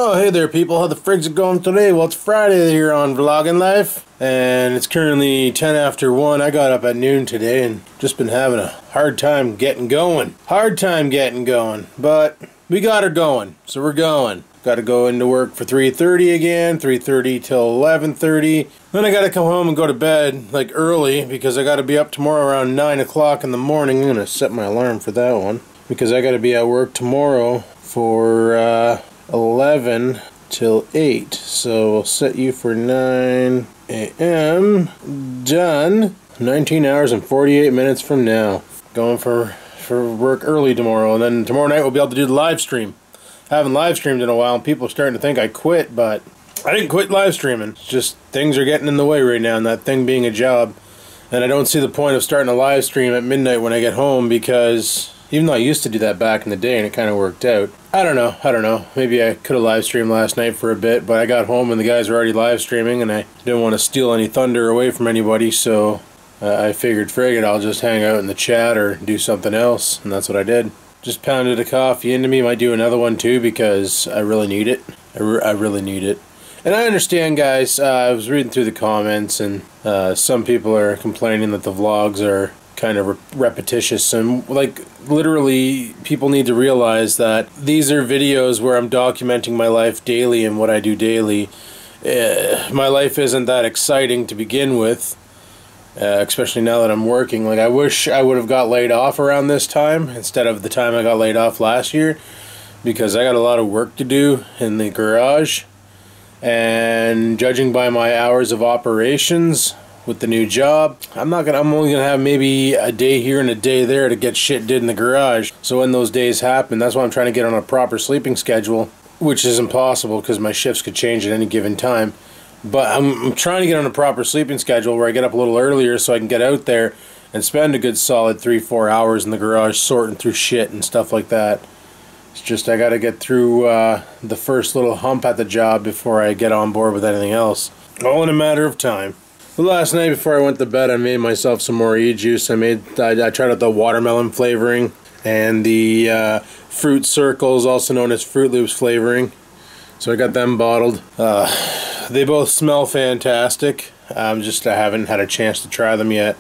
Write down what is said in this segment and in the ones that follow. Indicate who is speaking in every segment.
Speaker 1: Oh, hey there people, how the frigs it going today? Well, it's Friday here on Vlogging Life, and it's currently 10 after 1. I got up at noon today and just been having a hard time getting going. But we got her going, so we're going. Got to go into work for 3:30 again, 3:30 till 11:30. Then I got to come home and go to bed, like early, because I got to be up tomorrow around 9 o'clock in the morning. I'm going to set my alarm for that one, because I got to be at work tomorrow for 11 till 8. So we'll set you for 9 a.m. Done. 19 hours and 48 minutes from now. Going for work early tomorrow, and then tomorrow night we'll be able to do the live stream. Haven't live streamed in a while, and people are starting to think I quit, but I didn't quit live streaming. It's just things are getting in the way right now, and that thing being a job. And I don't see the point of starting a live stream at midnight when I get home, because even though I used to do that back in the day and it kind of worked out. I don't know. Maybe I could have live streamed last night for a bit, but I got home and the guys were already live streaming, and I didn't want to steal any thunder away from anybody, so I figured, frig it, I'll just hang out in the chat or do something else, and that's what I did. Just pounded a coffee into me. Might do another one too, because I really need it. I really need it. And I understand, guys, I was reading through the comments, and some people are complaining that the vlogs are kind of repetitious, and like literally people need to realize that these are videos where I'm documenting my life daily and what I do daily. My life isn't that exciting to begin with. Especially now that I'm working. Like, I wish I would have got laid off around this time instead of the time I got laid off last year, because I got a lot of work to do in the garage, and judging by my hours of operations with the new job, I'm only gonna have maybe a day here and a day there to get shit did in the garage. So when those days happen, that's why I'm trying to get on a proper sleeping schedule, which is impossible because my shifts could change at any given time. But I'm trying to get on a proper sleeping schedule where I get up a little earlier so I can get out there and spend a good solid 3-4 hours in the garage sorting through shit and stuff like that. It's just I got to get through the first little hump at the job before I get on board with anything else. All in a matter of time. But last night before I went to bed, I made myself some more e-juice. I tried out the watermelon flavoring and the fruit circles, also known as Fruit Loops flavoring. So I got them bottled. They both smell fantastic. I haven't had a chance to try them yet.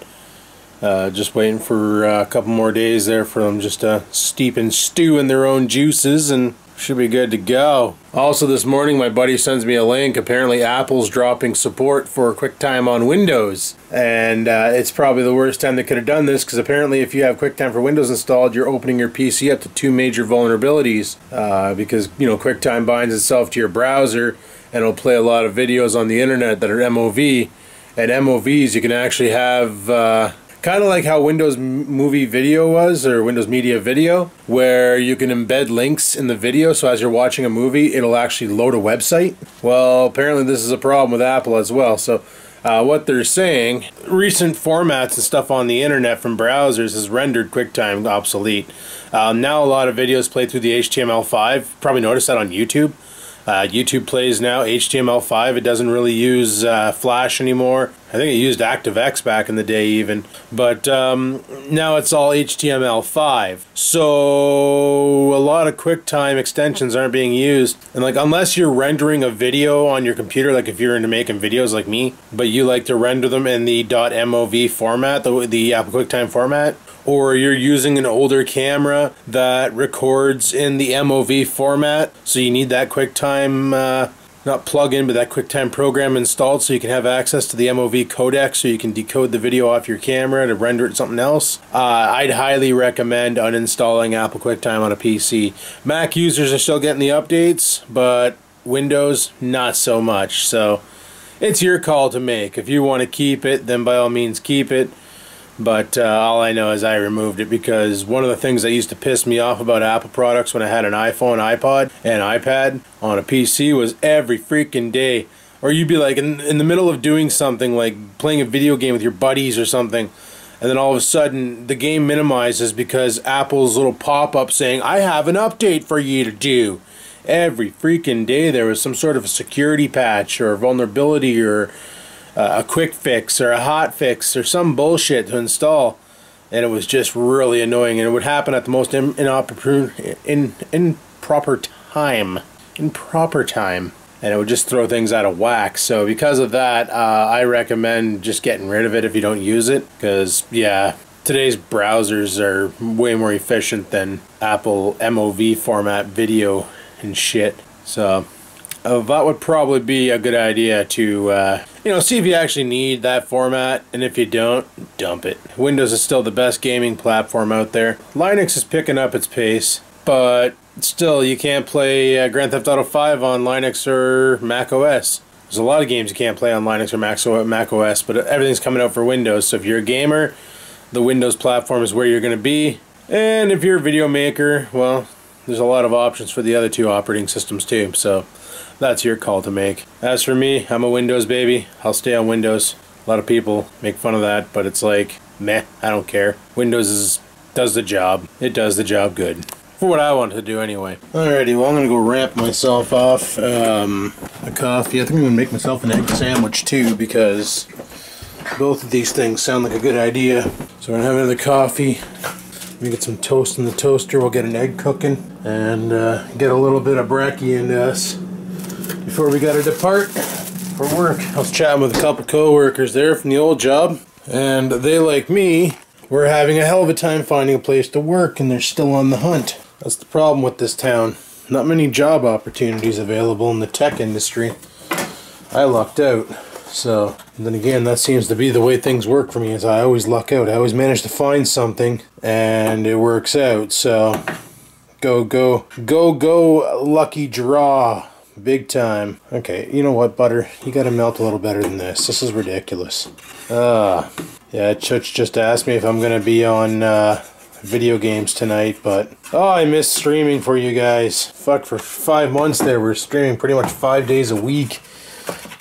Speaker 1: Just waiting for a couple more days there for them just to steep and stew in their own juices, and should be good to go. Also this morning my buddy sends me a link. Apparently Apple's dropping support for QuickTime on Windows. And it's probably the worst time they could have done this, because apparently if you have QuickTime for Windows installed, you're opening your PC up to 2 major vulnerabilities. Because, you know, QuickTime binds itself to your browser, and it'll play a lot of videos on the internet that are MOV. And MOVs you can actually have kind of like how Windows Movie Video was, or Windows Media Video, where you can embed links in the video, so as you're watching a movie, it'll actually load a website. Well, apparently this is a problem with Apple as well. So what they're saying, recent formats and stuff on the internet from browsers has rendered QuickTime obsolete. Now a lot of videos play through the HTML5. Probably noticed that on YouTube. YouTube plays now HTML5. It doesn't really use Flash anymore. I think it used ActiveX back in the day even. But now it's all HTML5. So a lot of QuickTime extensions aren't being used. And like, unless you're rendering a video on your computer, like if you're into making videos like me, but you like to render them in the .mov format, the Apple QuickTime format, or you're using an older camera that records in the MOV format, so you need that QuickTime, not plug-in, but that QuickTime program installed so you can have access to the MOV codec so you can decode the video off your camera to render it something else. I'd highly recommend uninstalling Apple QuickTime on a PC. Mac users are still getting the updates, but Windows, not so much. So it's your call to make. If you want to keep it, then by all means keep it. But all I know is I removed it, because one of the things that used to piss me off about Apple products when I had an iPhone, iPod, and iPad on a PC was every freaking day. Or you'd be like in the middle of doing something, like playing a video game with your buddies or something, and then all of a sudden the game minimizes because Apple's little pop-up saying, I have an update for you to do. Every freaking day there was some sort of a security patch or a vulnerability or a quick fix or a hot fix or some bullshit to install, and it was just really annoying, and it would happen at the most improper time. in proper time. And it would just throw things out of whack. So because of that, I recommend just getting rid of it if you don't use it. Because, yeah, today's browsers are way more efficient than Apple MOV format video and shit. So that would probably be a good idea to, you know, see if you actually need that format. And if you don't, dump it. Windows is still the best gaming platform out there. Linux is picking up its pace, but still, you can't play Grand Theft Auto 5 on Linux or Mac OS. There's a lot of games you can't play on Linux or Mac OS, but everything's coming out for Windows. So if you're a gamer, the Windows platform is where you're going to be. And if you're a video maker, well, there's a lot of options for the other two operating systems too. So that's your call to make. As for me, I'm a Windows baby. I'll stay on Windows. A lot of people make fun of that, but it's like, meh, I don't care. Windows does the job. It does the job good. For what I want to do anyway. Alrighty, well I'm going to go ramp myself off a coffee. I think I'm going to make myself an egg sandwich too, because both of these things sound like a good idea. So we're going to have another coffee. We get some toast in the toaster. We'll get an egg cooking and get a little bit of brekkie into us before we got to depart for work. I was chatting with a couple co-workers there from the old job, and they, like me, were having a hell of a time finding a place to work, and they're still on the hunt. That's the problem with this town. Not many job opportunities available in the tech industry. I lucked out. So, and then again, that seems to be the way things work for me, is I always luck out. I always manage to find something, and it works out. So, go, lucky draw. Big time. Okay, you know what, Butter? You gotta melt a little better than this. This is ridiculous. Yeah, Church just asked me if I'm gonna be on video games tonight, but oh, I miss streaming for you guys. Fuck, for 5 months there, we're streaming pretty much 5 days a week,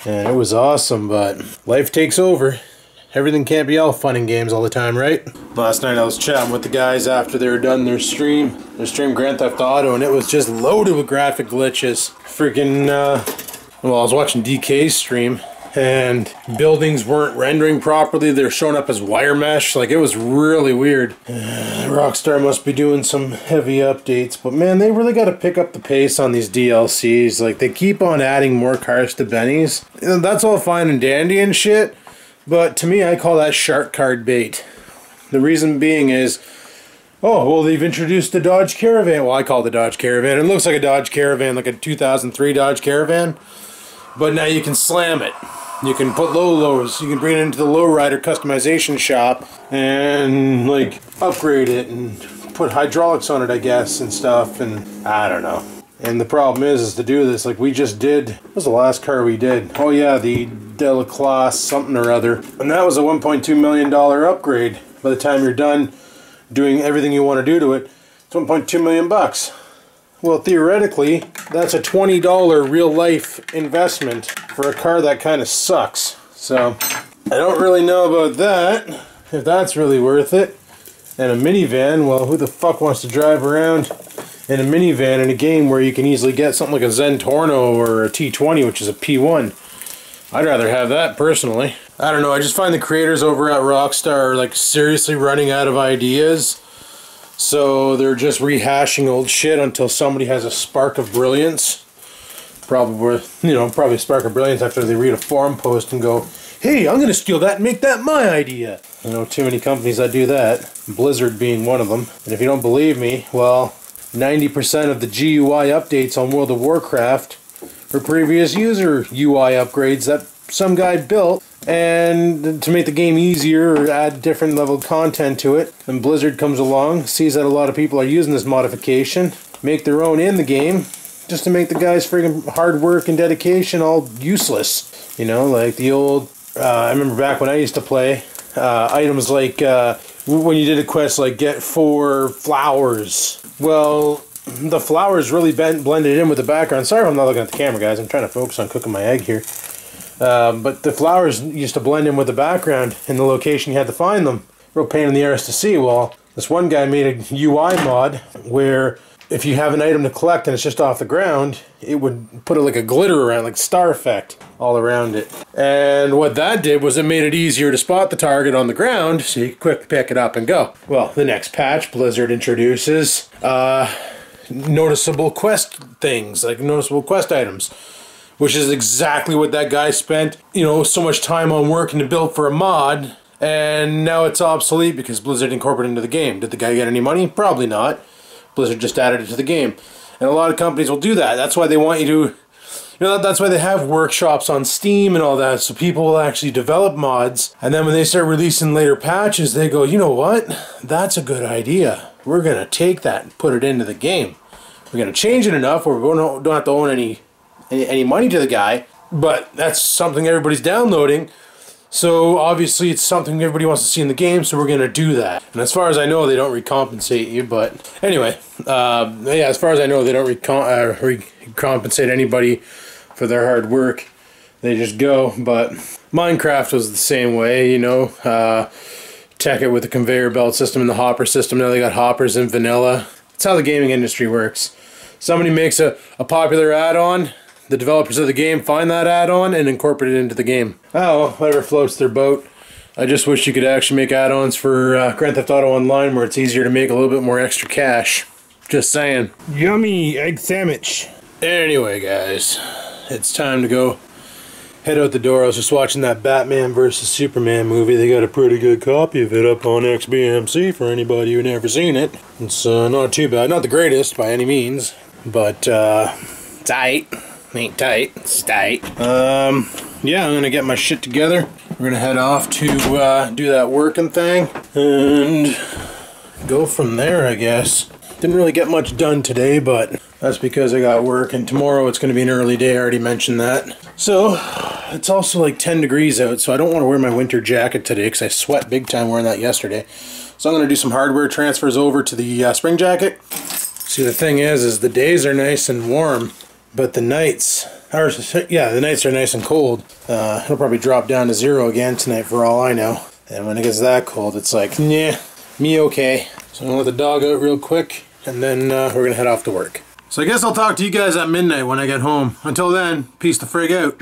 Speaker 1: and it was awesome, but life takes over. Everything can't be all fun and games all the time, right? Last night I was chatting with the guys after they were done their stream Grand Theft Auto, and it was just loaded with graphic glitches. Freaking, well, I was watching DK's stream, and buildings weren't rendering properly. They're showing up as wire mesh. Like, it was really weird. Rockstar must be doing some heavy updates, but man, they really got to pick up the pace on these DLCs. Like, they keep on adding more cars to Benny's. You know, that's all fine and dandy and shit, but to me, I call that shark card bait. The reason being is, oh, well, they've introduced the Dodge Caravan. Well, I call it the Dodge Caravan. It looks like a Dodge Caravan, like a 2003 Dodge Caravan, but now you can slam it. You can put lows. You can bring it into the lowrider customization shop and, like, upgrade it and put hydraulics on it, I guess, and stuff, and I don't know. And the problem is to do this, like we just did, what was the last car we did? Oh yeah, the Dela Class something or other. And that was a $1.2 million upgrade. By the time you're done doing everything you want to do to it, it's 1.2 million bucks. Well, theoretically, that's a $20 real life investment for a car that kind of sucks. So, I don't really know about that, if that's really worth it. And a minivan, well, who the fuck wants to drive around in a minivan in a game where you can easily get something like a Zentorno or a T20, which is a P1. I'd rather have that, personally. I don't know, I just find the creators over at Rockstar are, like, seriously running out of ideas. So they're just rehashing old shit until somebody has a spark of brilliance. Probably a spark of brilliance after they read a forum post and go, hey, I'm going to steal that and make that my idea. I know too many companies that do that, Blizzard being one of them. And if you don't believe me, well, 90% of the GUI updates on World of Warcraft were previous user UI upgrades that some guy built, and to make the game easier or add different level of content to it. And Blizzard comes along, sees that a lot of people are using this modification, make their own in the game, just to make the guy's friggin' hard work and dedication all useless. You know, like the old, I remember back when I used to play, items like, when you did a quest like get 4 flowers. Well, the flowers really blended in with the background. Sorry if I'm not looking at the camera, guys. I'm trying to focus on cooking my egg here. But the flowers used to blend in with the background in the location you had to find them. Real pain in the arse to see. Well, this one guy made a UI mod where if you have an item to collect and it's just off the ground, it would put like a glitter around, like star effect all around it. And what that did was it made it easier to spot the target on the ground so you could quick pick it up and go. Well, the next patch Blizzard introduces, noticeable quest things, like noticeable quest items, which is exactly what that guy spent, you know, so much time on working to build for a mod, and now it's obsolete because Blizzard incorporated it into the game. Did the guy get any money? Probably not. Blizzard just added it to the game. And a lot of companies will do that. That's why they want you to, you know, that's why they have workshops on Steam and all that, so people will actually develop mods, and then when they start releasing later patches, they go, you know what? That's a good idea. We're going to take that and put it into the game. We're going to change it enough where we don't have to own any money to the guy, but that's something everybody's downloading. So obviously it's something everybody wants to see in the game, so we're going to do that. And as far as I know, they don't recompensate you, but anyway, yeah, as far as I know, they don't recompensate anybody for their hard work. They just go. But Minecraft was the same way, you know. Tech it with the conveyor belt system and the hopper system. Now they got hoppers in vanilla. That's how the gaming industry works. Somebody makes a popular add-on, the developers of the game find that add-on and incorporate it into the game. Oh, well, whatever floats their boat. I just wish you could actually make add-ons for Grand Theft Auto Online where it's easier to make a little bit more extra cash. Just saying. Yummy egg sandwich. Anyway, guys, it's time to go head out the door. I was just watching that Batman vs. Superman movie. They got a pretty good copy of it up on XBMC for anybody who never seen it. It's not too bad. Not the greatest by any means, but tight. Ain't tight. It's tight. Yeah, I'm gonna get my shit together. We're gonna head off to do that working thing and go from there, I guess. Didn't really get much done today, but that's because I got work, and tomorrow it's going to be an early day. I already mentioned that. So, it's also like 10 degrees out, so I don't want to wear my winter jacket today because I sweat big time wearing that yesterday. So I'm going to do some hardware transfers over to the spring jacket. See, the thing is the days are nice and warm, but the nights, the nights are nice and cold. It'll probably drop down to 0 again tonight for all I know. And when it gets that cold, it's like, nah, me okay. So I'm going to let the dog out real quick, and then we're going to head off to work. So I guess I'll talk to you guys at midnight when I get home. Until then, peace the frig out.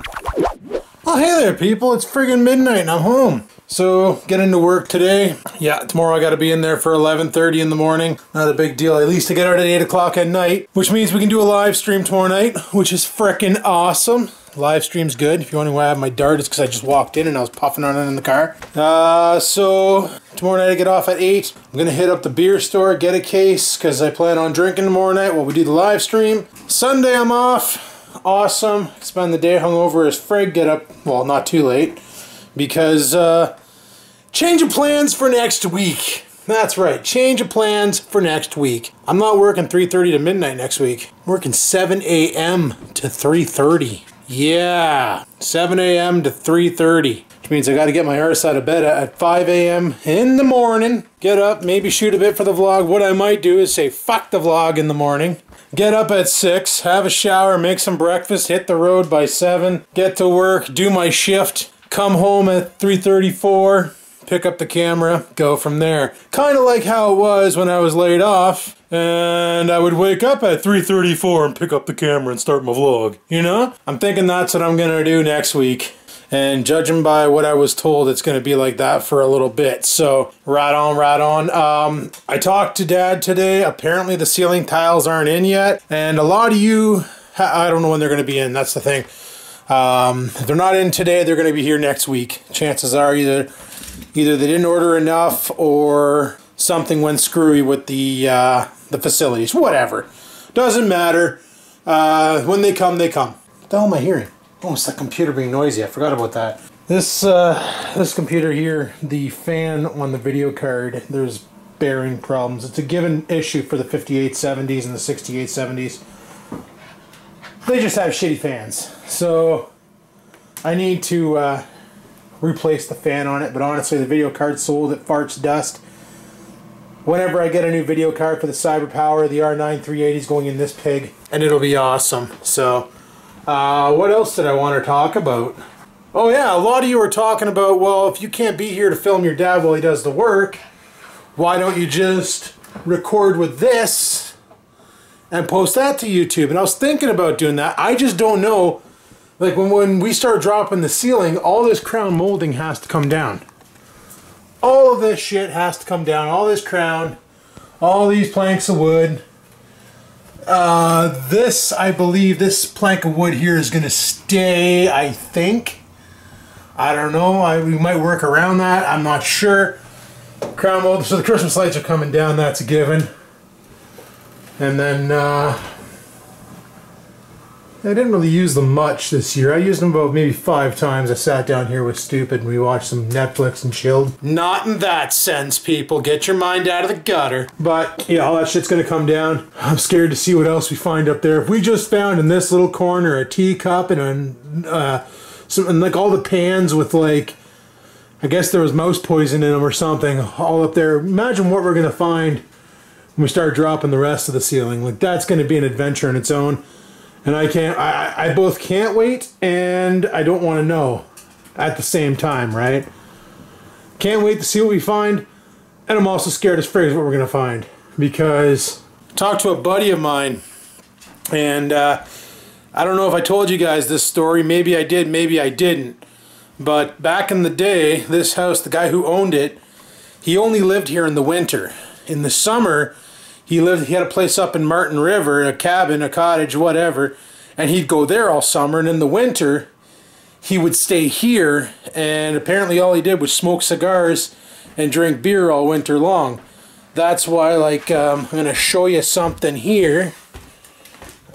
Speaker 1: Oh, hey there, people. It's friggin' midnight and I'm home. So, get into work today. Yeah, tomorrow I got to be in there for 11:30 in the morning. Not a big deal. At least I get out at 8 o'clock at night, which means we can do a live stream tomorrow night, which is frickin' awesome. Live stream's good. If you're wondering why I have my dart, it's because I just walked in and I was puffing on it in the car. So tomorrow night I get off at 8. I'm going to hit up the beer store, get a case, because I plan on drinking tomorrow night while we do the live stream. Sunday I'm off. Awesome. Spend the day hungover as frig. Get up, well, not too late, because change of plans for next week. That's right, change of plans for next week. I'm not working 3:30 to midnight next week. I'm working 7 a.m. to 3:30. Yeah, 7 a.m. to 3:30. Which means I got to get my arse out of bed at 5 a.m. in the morning. Get up, maybe shoot a bit for the vlog. What I might do is say fuck the vlog in the morning. Get up at 6, have a shower, make some breakfast, hit the road by 7, get to work, do my shift, come home at 3:34, pick up the camera, go from there. Kind of like how it was when I was laid off. And I would wake up at 3:34 and pick up the camera and start my vlog. You know? I'm thinking that's what I'm going to do next week. And judging by what I was told, it's going to be like that for a little bit. So, right on, right on. I talked to Dad today. Apparently the ceiling tiles aren't in yet. And a lot of you, I don't know when they're going to be in. That's the thing. If they're not in today, they're going to be here next week. Chances are either they didn't order enough or something went screwy with the facilities. Whatever. Doesn't matter. When they come, they come. What the hell am I hearing? Oh, it's the computer being noisy. I forgot about that. This computer here, the fan on the video card, there's bearing problems. It's a given issue for the 5870s and the 6870s. They just have shitty fans. So I need to replace the fan on it, but honestly the video card's sold, it farts dust. Whenever I get a new video card for the CyberPower, the R9 380 is going in this pig, and it'll be awesome. So, what else did I want to talk about? Oh yeah, a lot of you are talking about, well, if you can't be here to film your dad while he does the work, why don't you just record with this and post that to YouTube? And I was thinking about doing that. I just don't know. Like when we start dropping the ceiling, all this crown molding has to come down. All of this shit has to come down. All this crown, all these planks of wood. This, I believe, this plank of wood here is going to stay, I think. I don't know. We might work around that. I'm not sure. Crown mold, so the Christmas lights are coming down. That's a given. And then, I didn't really use them much this year. I used them about maybe 5 times. I sat down here with Stupid and we watched some Netflix and chilled. Not in that sense, people. Get your mind out of the gutter. But, yeah, all that shit's gonna come down. I'm scared to see what else we find up there. If we just found in this little corner a teacup and like all the pans with, like, I guess there was mouse poison in them or something, all up there. Imagine what we're gonna find when we start dropping the rest of the ceiling. Like, that's gonna be an adventure in its own. And I both can't wait and I don't want to know at the same time, right? Can't wait to see what we find, and I'm also scared as frig what we're going to find. Because I talked to a buddy of mine, and I don't know if I told you guys this story. Maybe I did, maybe I didn't. But back in the day, this house, the guy who owned it, he only lived here in the winter. In the summer, he had a place up in Martin River, a cabin, a cottage, whatever, and he'd go there all summer, and in the winter, he would stay here, and apparently all he did was smoke cigars and drink beer all winter long. That's why, like, I'm going to show you something here.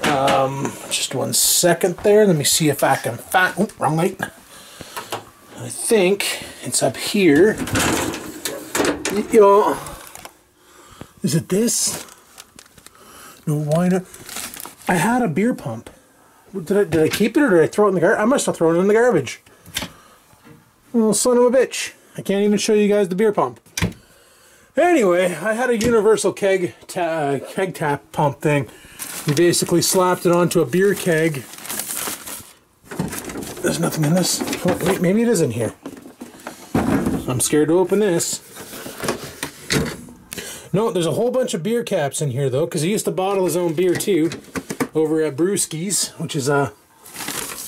Speaker 1: Just 1 second there. Let me see if I can find... Oh, wrong light. I think it's up here. Is it this? No, why not? I had a beer pump. Did I keep it or did I throw it in the garbage? I must have thrown it in the garbage. Oh, son of a bitch. I can't even show you guys the beer pump. Anyway, I had a universal keg tap pump thing. You basically slapped it onto a beer keg. There's nothing in this. Oh, wait, maybe it is in here. I'm scared to open this. No, there's a whole bunch of beer caps in here, though, because he used to bottle his own beer, too, over at Brewski's, which is a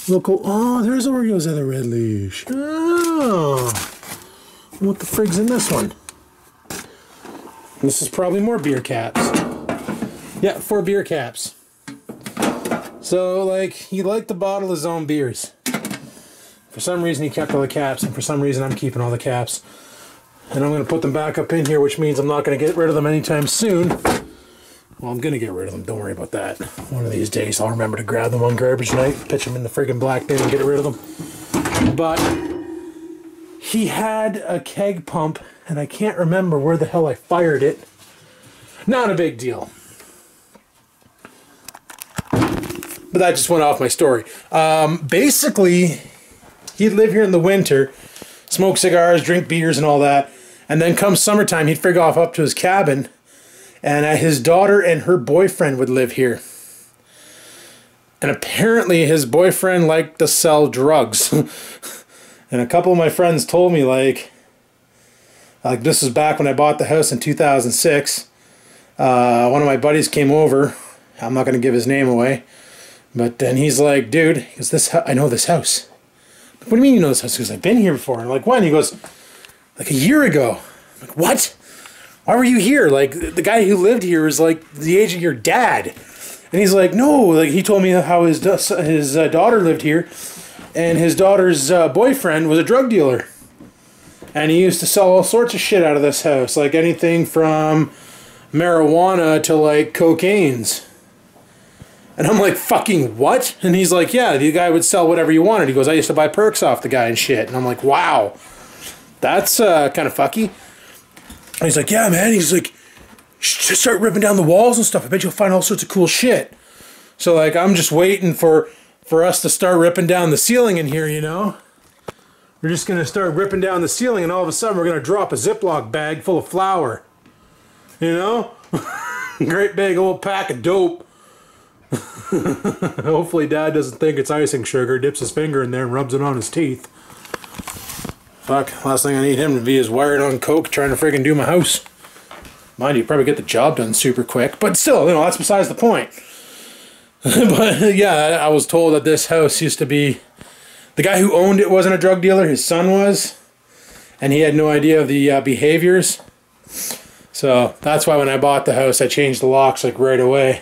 Speaker 1: local... Oh, there's Oreos at the Red Leash. Oh. What the frig's in this one? This is probably more beer caps. Yeah, 4 beer caps. So, like, he liked to bottle his own beers. For some reason, he kept all the caps, and for some reason, I'm keeping all the caps. And I'm going to put them back up in here, which means I'm not going to get rid of them anytime soon. Well, I'm going to get rid of them. Don't worry about that. One of these days, I'll remember to grab them on garbage night, pitch them in the friggin' black bin and get rid of them. But he had a keg pump, and I can't remember where the hell I fired it. Not a big deal. But that just went off my story. Basically, he'd live here in the winter, smoke cigars, drink beers and all that. And then come summertime, he'd frig off up to his cabin. And his daughter and her boyfriend would live here. And apparently his boyfriend liked to sell drugs. And a couple of my friends told me, like this was back when I bought the house in 2006. One of my buddies came over. I'm not going to give his name away. But then he's like, dude, he goes, I know this house. What do you mean you know this house? He goes, I've been here before. And I'm like, when? He goes, like a year ago. I'm like, what? Why were you here? Like, the guy who lived here is like the age of your dad. And he's like, no. Like, he told me how his daughter lived here. And his daughter's boyfriend was a drug dealer. And he used to sell all sorts of shit out of this house. Like anything from marijuana to like cocaine's. And I'm like, fucking what? And he's like, yeah, the guy would sell whatever you wanted. He goes, I used to buy perks off the guy and shit. And I'm like, wow, that's kind of fucky. And he's like, yeah, man. He's like, just start ripping down the walls and stuff. I bet you'll find all sorts of cool shit. So, like, I'm just waiting for us to start ripping down the ceiling in here, you know? We're just going to start ripping down the ceiling, and all of a sudden we're going to drop a Ziploc bag full of flour. You know? Great big old pack of dope. Hopefully Dad doesn't think it's icing sugar, dips his finger in there and rubs it on his teeth. Fuck, last thing I need him to be is wired on coke trying to friggin' do my house. Mind you, probably get the job done super quick, but still, you know, that's besides the point. But yeah, I was told that this house used to be... The guy who owned it wasn't a drug dealer, his son was. And he had no idea of the behaviors. So that's why when I bought the house, I changed the locks like right away.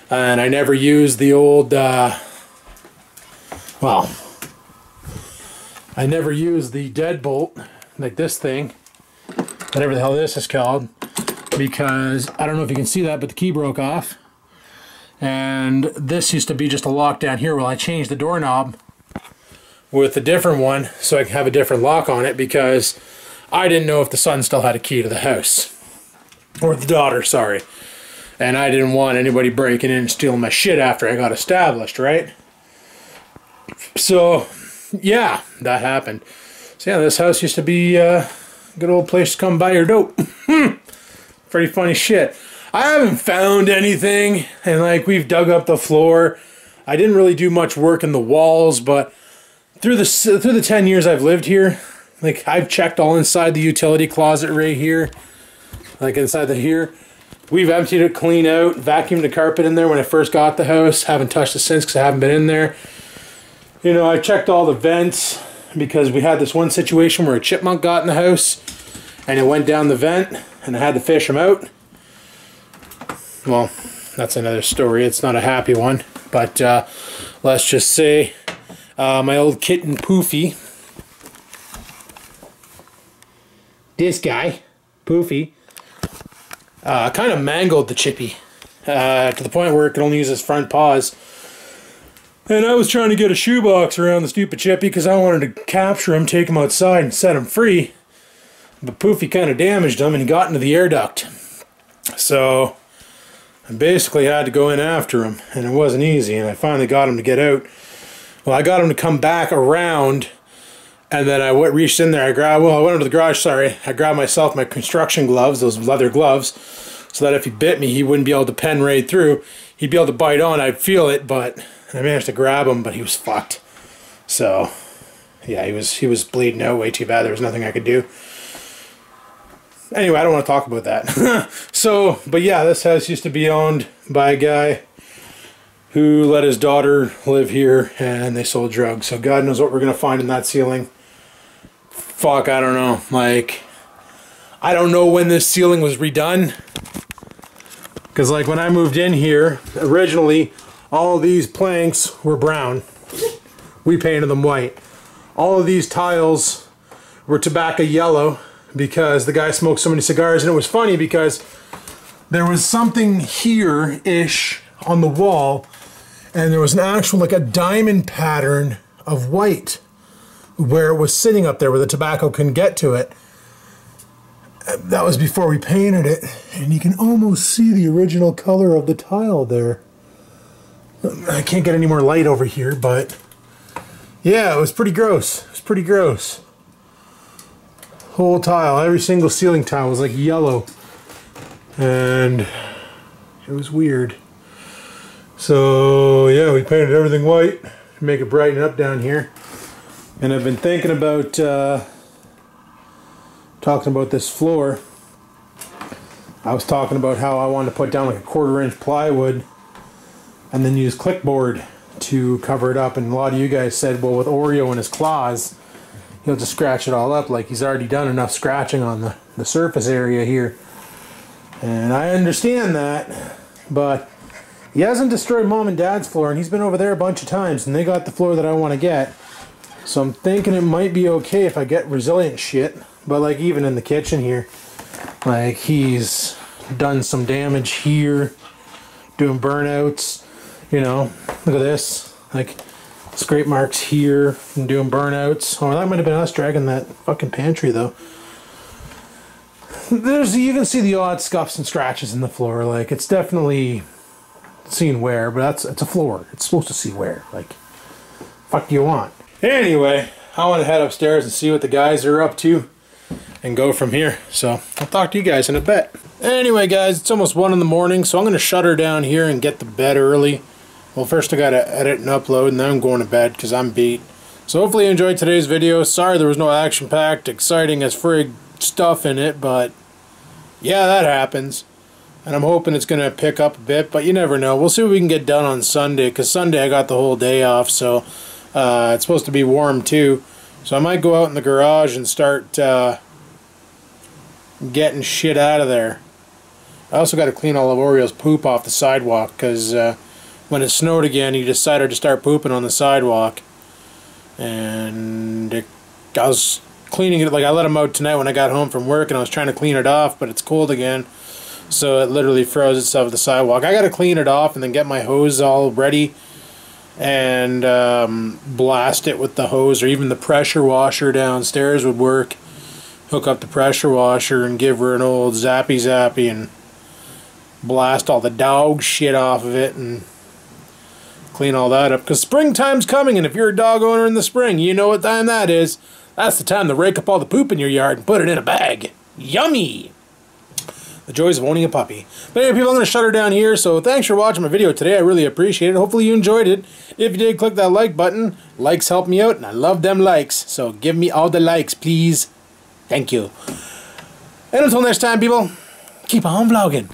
Speaker 1: And I never used the old, well, I never used the deadbolt, like this thing, whatever the hell this is called, because I don't know if you can see that, but the key broke off. And this used to be just a lock down here. Well, I changed the doorknob with a different one so I can have a different lock on it, because I didn't know if the son still had a key to the house. Or the daughter, sorry. And I didn't want anybody breaking in and stealing my shit after I got established, right? So, yeah, that happened. So yeah, this house used to be a good old place to come buy your dope. Pretty funny shit. I haven't found anything, and like we've dug up the floor. I didn't really do much work in the walls, but through the 10 years I've lived here, like I've checked all inside the utility closet right here, like inside here. We've emptied it clean out, vacuumed the carpet in there when I first got the house. Haven't touched it since because I haven't been in there. You know, I checked all the vents because we had this one situation where a chipmunk got in the house and it went down the vent and I had to fish him out. Well, that's another story. It's not a happy one, but let's just say my old kitten Poofy, this guy, Poofy, kind of mangled the chippy to the point where it could only use his front paws. And I was trying to get a shoebox around the stupid chippy because I wanted to capture him, take him outside, and set him free. But Poofy kind of damaged him and he got into the air duct. So I basically had to go in after him, and it wasn't easy, and I finally got him to get out. Well, I got him to come back around, and then I reached in there. I went into the garage, sorry. I grabbed myself my construction gloves, those leather gloves, so that if he bit me, he wouldn't be able to pen right through. He'd be able to bite on, I'd feel it, but I managed to grab him, but he was fucked. So, yeah, he was bleeding out way too bad. There was nothing I could do. Anyway, I don't want to talk about that. So, but yeah, this house used to be owned by a guy who let his daughter live here, and they sold drugs. So God knows what we're going to find in that ceiling. Fuck, I don't know. Like, I don't know when this ceiling was redone. Because like when I moved in here, originally, all of these planks were brown. We painted them white. All of these tiles were tobacco yellow, because the guy smoked so many cigars. And it was funny because there was something here-ish on the wall, and there was an actual, like a diamond pattern of white where it was sitting up there where the tobacco couldn't get to it. That was before we painted it, and you can almost see the original color of the tile there. I can't get any more light over here, but yeah, it was pretty gross. It was pretty gross. Whole tile, every single ceiling tile was like yellow, and it was weird. So yeah, we painted everything white to make it brighten up down here. And I've been thinking about talking about this floor. I was talking about how I wanted to put down like a 1/4 inch plywood and then use clipboard to cover it up, and a lot of you guys said, well, with Oreo in his claws, he'll just scratch it all up. Like, he's already done enough scratching on the surface area here. And I understand that, but he hasn't destroyed Mom and Dad's floor, and he's been over there a bunch of times, and they got the floor that I want to get. So I'm thinking it might be okay if I get resilient shit. But like even in the kitchen here, like he's done some damage here, doing burnouts, you know, look at this, like scrape marks here and doing burnouts. Oh, that might have been us dragging that fucking pantry though. You can see the odd scuffs and scratches in the floor. Like, it's definitely seen wear, but it's a floor. It's supposed to see wear. Like, fuck do you want? Anyway, I want to head upstairs and see what the guys are up to and go from here. So I'll talk to you guys in a bit. Anyway guys, it's almost 1 in the morning, so I'm going to shut her down here and get to bed early. Well, first I got to edit and upload, and then I'm going to bed because I'm beat. So hopefully you enjoyed today's video. Sorry there was no action-packed, exciting as frig stuff in it, but yeah, that happens. And I'm hoping it's going to pick up a bit, but you never know. We'll see what we can get done on Sunday, because Sunday I got the whole day off, so it's supposed to be warm too. So I might go out in the garage and start getting shit out of there. I also got to clean all of Oriole's poop off the sidewalk because when it snowed again, he decided to start pooping on the sidewalk. And I was cleaning it, like I let him out tonight when I got home from work, and I was trying to clean it off, but it's cold again. So it literally froze itself at the sidewalk. I got to clean it off and then get my hose all ready and blast it with the hose, or even the pressure washer downstairs would work. Hook up the pressure washer and give her an old zappy and blast all the dog shit off of it and clean all that up. Because springtime's coming, and if you're a dog owner in the spring, you know what time that is. That's the time to rake up all the poop in your yard and put it in a bag. Yummy! The joys of owning a puppy. But anyway, people, I'm going to shut her down here. So thanks for watching my video today. I really appreciate it. Hopefully you enjoyed it. If you did, click that like button. Likes help me out, and I love them likes. So give me all the likes, please. Thank you. And until next time, people, keep on vlogging.